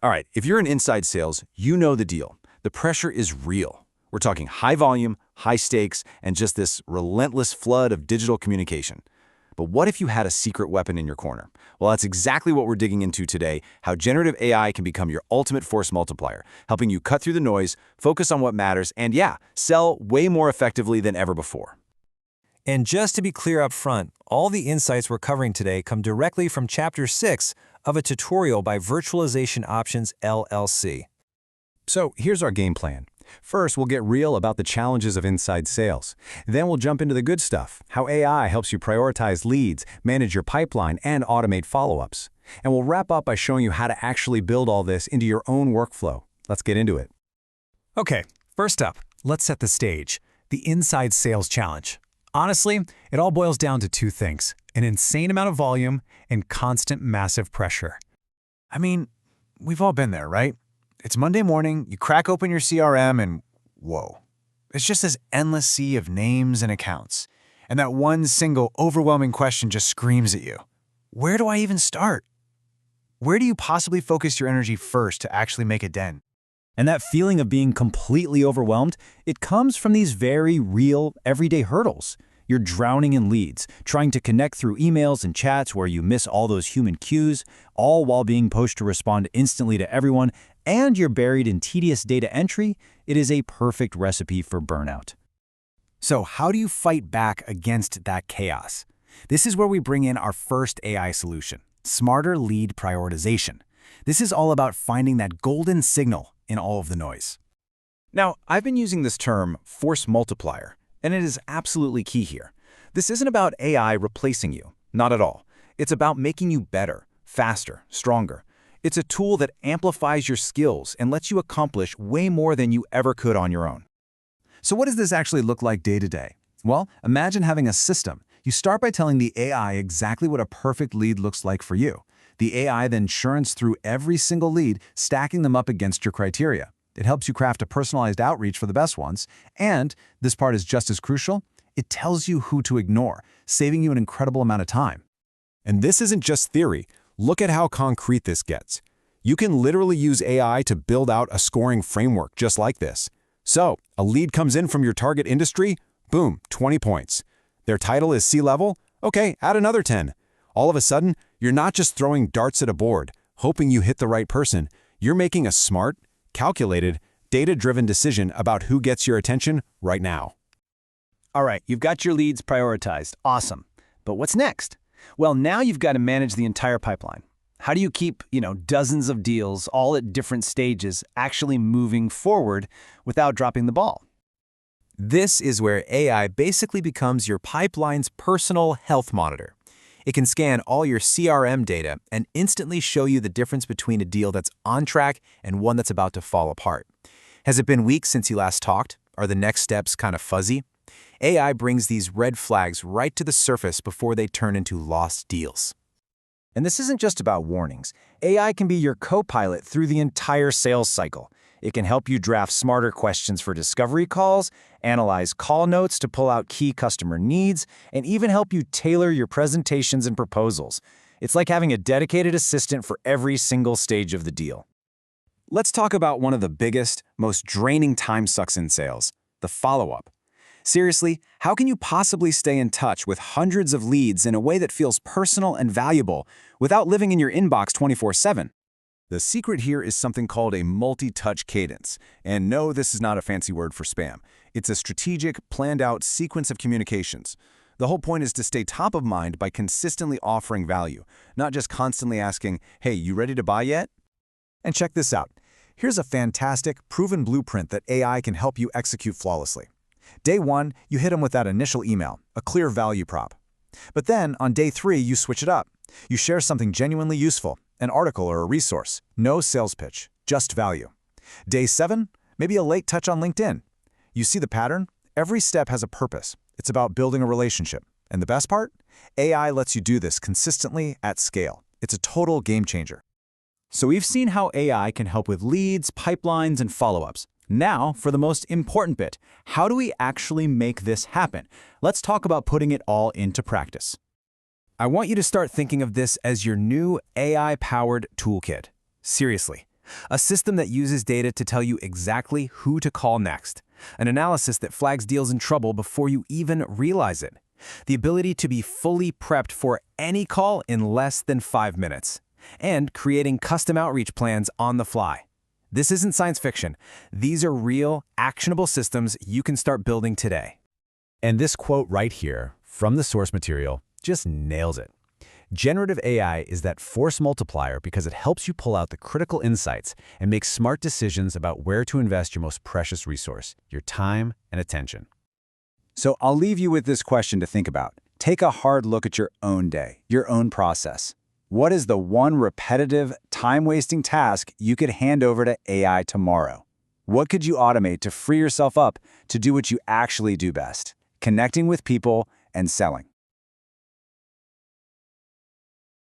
All right, if you're in inside sales, you know the deal. The pressure is real. We're talking high volume, high stakes, and just this relentless flood of digital communication. But what if you had a secret weapon in your corner? Well, that's exactly what we're digging into today, how generative AI can become your ultimate force multiplier, helping you cut through the noise, focus on what matters, and yeah, sell way more effectively than ever before. And just to be clear up front, all the insights we're covering today come directly from Chapter 6 of a tutorial by Virtualization Options LLC. So here's our game plan. First, we'll get real about the challenges of inside sales. Then we'll jump into the good stuff, how AI helps you prioritize leads, manage your pipeline, and automate follow-ups. And we'll wrap up by showing you how to actually build all this into your own workflow. Let's get into it. Okay, first up, let's set the stage. The inside sales challenge. Honestly, it all boils down to two things: an insane amount of volume and constant massive pressure. I mean, we've all been there, right? It's Monday morning, you crack open your CRM and whoa. It's just this endless sea of names and accounts. And that one single overwhelming question just screams at you. Where do I even start? Where do you possibly focus your energy first to actually make a dent? And that feeling of being completely overwhelmed, it comes from these very real, everyday hurdles. You're drowning in leads, trying to connect through emails and chats where you miss all those human cues, all while being pushed to respond instantly to everyone, and you're buried in tedious data entry. It is a perfect recipe for burnout. So how do you fight back against that chaos? This is where we bring in our first AI solution, smarter lead prioritization. This is all about finding that golden signal in all of the noise. Now, I've been using this term force multiplier, and it is absolutely key here. This isn't about AI replacing you, not at all. It's about making you better, faster, stronger. It's a tool that amplifies your skills and lets you accomplish way more than you ever could on your own. So what does this actually look like day to day? Well, imagine having a system. You start by telling the AI exactly what a perfect lead looks like for you. The AI then churns through every single lead, stacking them up against your criteria. It helps you craft a personalized outreach for the best ones, and this part is just as crucial, it tells you who to ignore, saving you an incredible amount of time. And this isn't just theory. Look at how concrete this gets. You can literally use AI to build out a scoring framework just like this. So, a lead comes in from your target industry, boom, 20 points. Their title is C-level, okay, add another 10. All of a sudden, you're not just throwing darts at a board, hoping you hit the right person. You're making a smart, calculated, data-driven decision about who gets your attention right now. All right, you've got your leads prioritized. Awesome. But what's next? Well, now you've got to manage the entire pipeline. How do you keep, dozens of deals all at different stages actually moving forward without dropping the ball? This is where AI basically becomes your pipeline's personal health monitor. It can scan all your CRM data and instantly show you the difference between a deal that's on track and one that's about to fall apart. Has it been weeks since you last talked? Are the next steps kind of fuzzy? AI brings these red flags right to the surface before they turn into lost deals. And this isn't just about warnings. AI can be your co-pilot through the entire sales cycle. It can help you draft smarter questions for discovery calls, analyze call notes to pull out key customer needs, and even help you tailor your presentations and proposals. It's like having a dedicated assistant for every single stage of the deal. Let's talk about one of the biggest, most draining time sucks in sales, the follow-up. Seriously, how can you possibly stay in touch with hundreds of leads in a way that feels personal and valuable without living in your inbox 24/7? The secret here is something called a multi-touch cadence. And no, this is not a fancy word for spam. It's a strategic, planned-out sequence of communications. The whole point is to stay top of mind by consistently offering value, not just constantly asking, hey, you ready to buy yet? And check this out. Here's a fantastic, proven blueprint that AI can help you execute flawlessly. Day 1, you hit them with that initial email, a clear value prop. But then, on day 3, you switch it up. You share something genuinely useful, an article or a resource. No sales pitch, just value. Day 7, maybe a late touch on LinkedIn. You see the pattern? Every step has a purpose. It's about building a relationship. And the best part? AI lets you do this consistently at scale. It's a total game changer. So we've seen how AI can help with leads, pipelines, and follow-ups. Now, for the most important bit, how do we actually make this happen? Let's talk about putting it all into practice. I want you to start thinking of this as your new AI-powered toolkit. Seriously, A system that uses data to tell you exactly who to call next. An analysis that flags deals in trouble before you even realize it. The ability to be fully prepped for any call in less than 5 minutes. And creating custom outreach plans on the fly. This isn't science fiction. These are real, actionable systems you can start building today. And this quote right here, from the source material, just nails it. Generative AI is that force multiplier because it helps you pull out the critical insights and make smart decisions about where to invest your most precious resource, your time and attention. So I'll leave you with this question to think about. Take a hard look at your own day, your own process. What is the one repetitive, time-wasting task you could hand over to AI tomorrow? What could you automate to free yourself up to do what you actually do best? Connecting with people and selling.